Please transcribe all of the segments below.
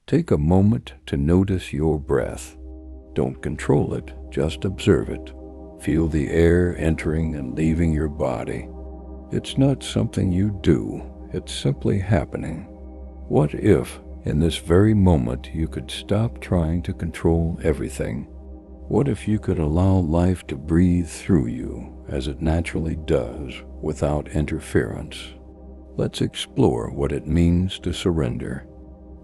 Take a moment to notice your breath. Don't control it, just observe it. Feel the air entering and leaving your body. It's not something you do, it's simply happening. What if, in this very moment, you could stop trying to control everything? What if you could allow life to breathe through you as it naturally does, without interference? Let's explore what it means to surrender.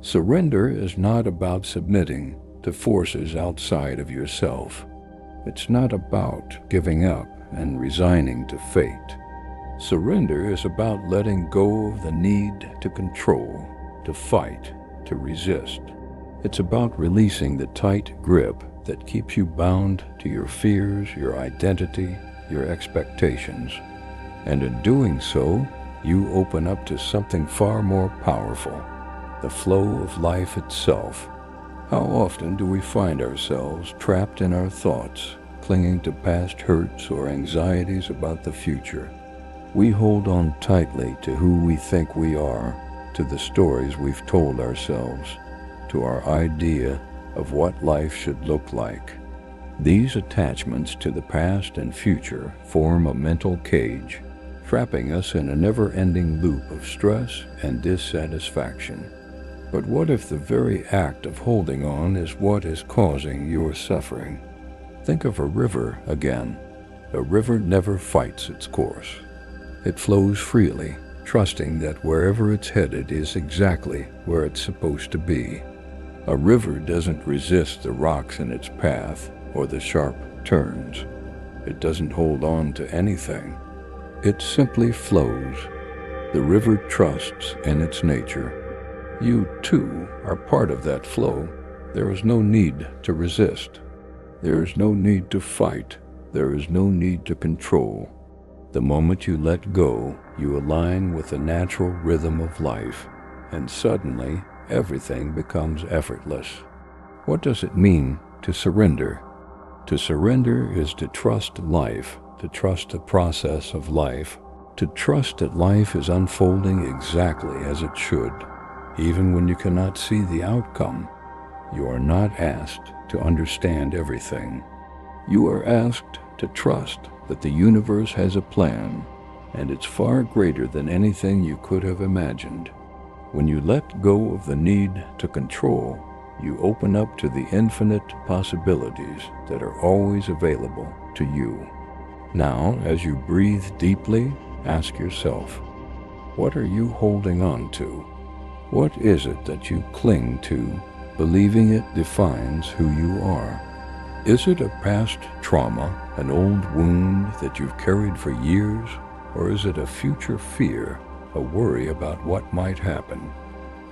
Surrender is not about submitting to forces outside of yourself. It's not about giving up and resigning to fate. Surrender is about letting go of the need to control, to fight, to resist. It's about releasing the tight grip that keeps you bound to your fears, your identity, your expectations. And in doing so, you open up to something far more powerful, the flow of life itself. How often do we find ourselves trapped in our thoughts, clinging to past hurts or anxieties about the future? We hold on tightly to who we think we are, to the stories we've told ourselves, to our idea of what life should look like. These attachments to the past and future form a mental cage, trapping us in a never-ending loop of stress and dissatisfaction. But what if the very act of holding on is what is causing your suffering? Think of a river again. A river never fights its course. It flows freely, trusting that wherever it's headed is exactly where it's supposed to be. A river doesn't resist the rocks in its path or the sharp turns. It doesn't hold on to anything. It simply flows. The river trusts in its nature. You, too, are part of that flow. There is no need to resist. There is no need to fight. There is no need to control. The moment you let go, you align with the natural rhythm of life, and suddenly everything becomes effortless. What does it mean to surrender? To surrender is to trust life, to trust the process of life, to trust that life is unfolding exactly as it should, even when you cannot see the outcome. You are not asked to understand everything. You are asked to trust that the universe has a plan, and it's far greater than anything you could have imagined. When you let go of the need to control, you open up to the infinite possibilities that are always available to you. Now, as you breathe deeply, ask yourself, what are you holding on to? What is it that you cling to, believing it defines who you are? Is it a past trauma, an old wound that you've carried for years? Or is it a future fear, a worry about what might happen?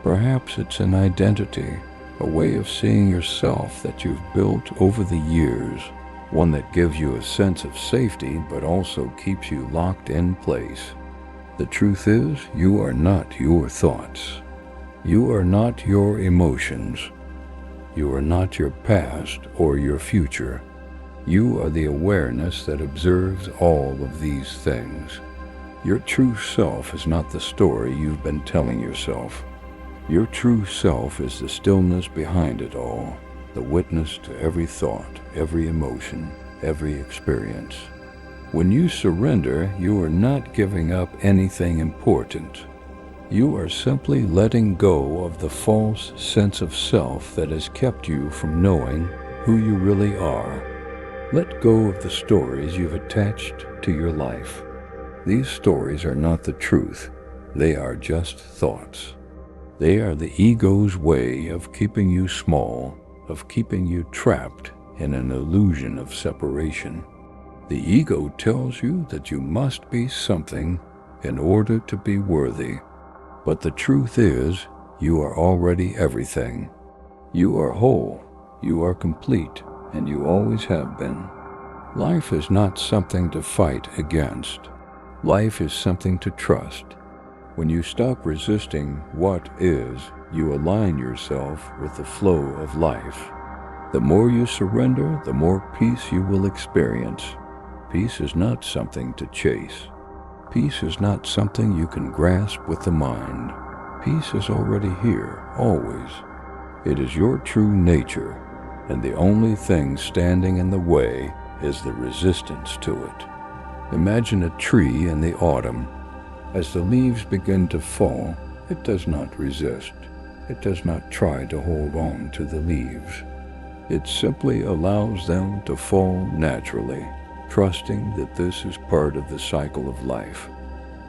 Perhaps it's an identity, a way of seeing yourself that you've built over the years, one that gives you a sense of safety but also keeps you locked in place. The truth is, you are not your thoughts. You are not your emotions. You are not your past or your future. You are the awareness that observes all of these things. Your true self is not the story you've been telling yourself. Your true self is the stillness behind it all, the witness to every thought, every emotion, every experience. When you surrender, you are not giving up anything important. You are simply letting go of the false sense of self that has kept you from knowing who you really are. Let go of the stories you've attached to your life. These stories are not the truth. They are just thoughts. They are the ego's way of keeping you small, of keeping you trapped in an illusion of separation. The ego tells you that you must be something in order to be worthy. But the truth is, you are already everything. You are whole, you are complete, and you always have been. Life is not something to fight against. Life is something to trust. When you stop resisting what is, you align yourself with the flow of life. The more you surrender, the more peace you will experience. Peace is not something to chase. Peace is not something you can grasp with the mind. Peace is already here, always. It is your true nature, and the only thing standing in the way is the resistance to it. Imagine a tree in the autumn. As the leaves begin to fall, it does not resist. It does not try to hold on to the leaves. It simply allows them to fall naturally, trusting that this is part of the cycle of life.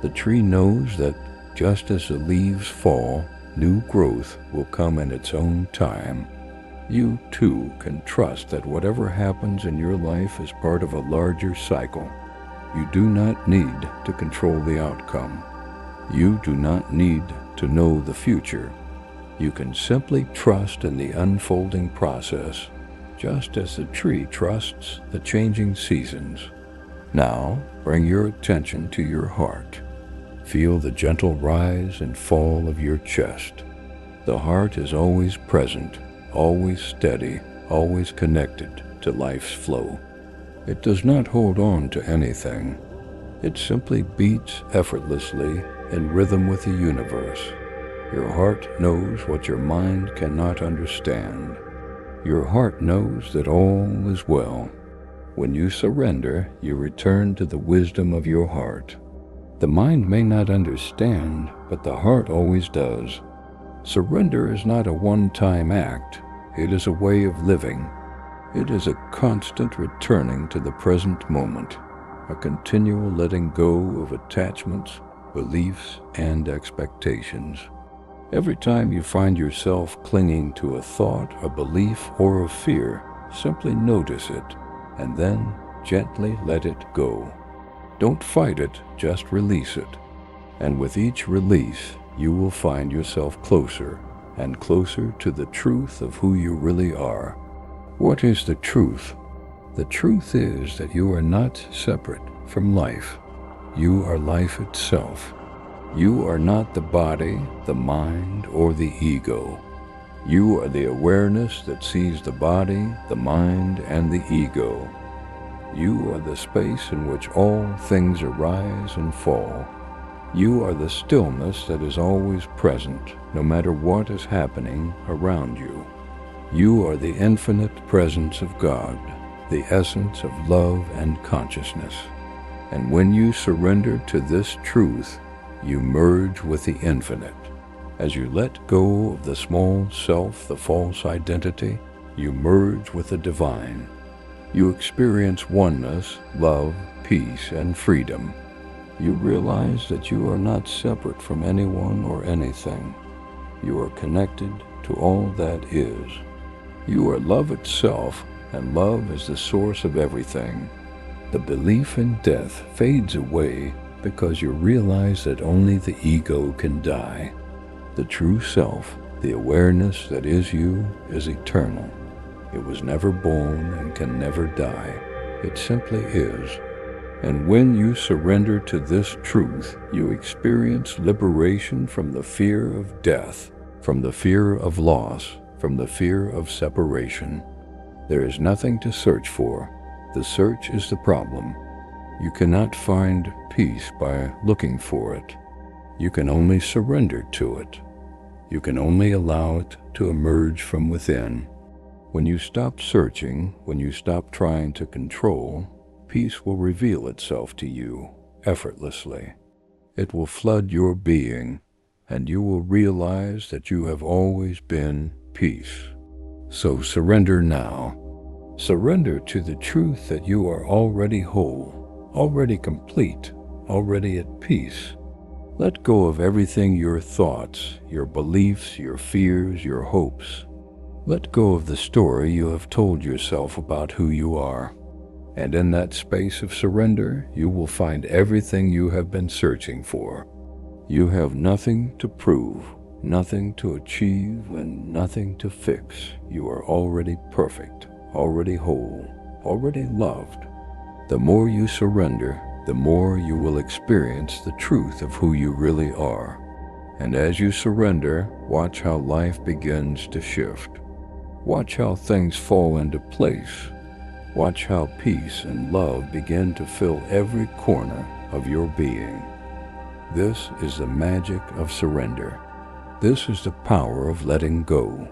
The tree knows that just as the leaves fall, new growth will come in its own time. You too can trust that whatever happens in your life is part of a larger cycle. You do not need to control the outcome. You do not need to know the future. You can simply trust in the unfolding process, just as the tree trusts the changing seasons. Now, bring your attention to your heart. Feel the gentle rise and fall of your chest. The heart is always present, always steady, always connected to life's flow. It does not hold on to anything. It simply beats effortlessly in rhythm with the universe. Your heart knows what your mind cannot understand. Your heart knows that all is well. When you surrender, you return to the wisdom of your heart. The mind may not understand, but the heart always does. Surrender is not a one-time act. It is a way of living. It is a constant returning to the present moment, a continual letting go of attachments, beliefs, and expectations. Every time you find yourself clinging to a thought, a belief, or a fear, simply notice it, and then gently let it go. Don't fight it, just release it. And with each release, you will find yourself closer and closer to the truth of who you really are. What is the truth? The truth is that you are not separate from life. You are life itself. You are not the body, the mind, or the ego. You are the awareness that sees the body, the mind, and the ego. You are the space in which all things arise and fall. You are the stillness that is always present, no matter what is happening around you. You are the infinite presence of God, the essence of love and consciousness. And when you surrender to this truth, you merge with the infinite. As you let go of the small self, the false identity, you merge with the divine. You experience oneness, love, peace, and freedom. You realize that you are not separate from anyone or anything. You are connected to all that is. You are love itself, and love is the source of everything. The belief in death fades away because you realize that only the ego can die. The true self, the awareness that is you, is eternal. It was never born and can never die. It simply is. And when you surrender to this truth, you experience liberation from the fear of death, from the fear of loss, from the fear of separation. There is nothing to search for. The search is the problem. You cannot find peace by looking for it. You can only surrender to it. You can only allow it to emerge from within. When you stop searching, when you stop trying to control, peace will reveal itself to you effortlessly. It will flood your being, and you will realize that you have always been peace. So surrender now. Surrender to the truth that you are already whole, already complete, already at peace. Let go of everything, your thoughts, your beliefs, your fears, your hopes. Let go of the story you have told yourself about who you are. And in that space of surrender, you will find everything you have been searching for. You have nothing to prove, nothing to achieve, and nothing to fix. You are already perfect, already whole, already loved. The more you surrender, the more you will experience the truth of who you really are. And as you surrender, watch how life begins to shift. Watch how things fall into place. Watch how peace and love begin to fill every corner of your being. This is the magic of surrender. This is the power of letting go.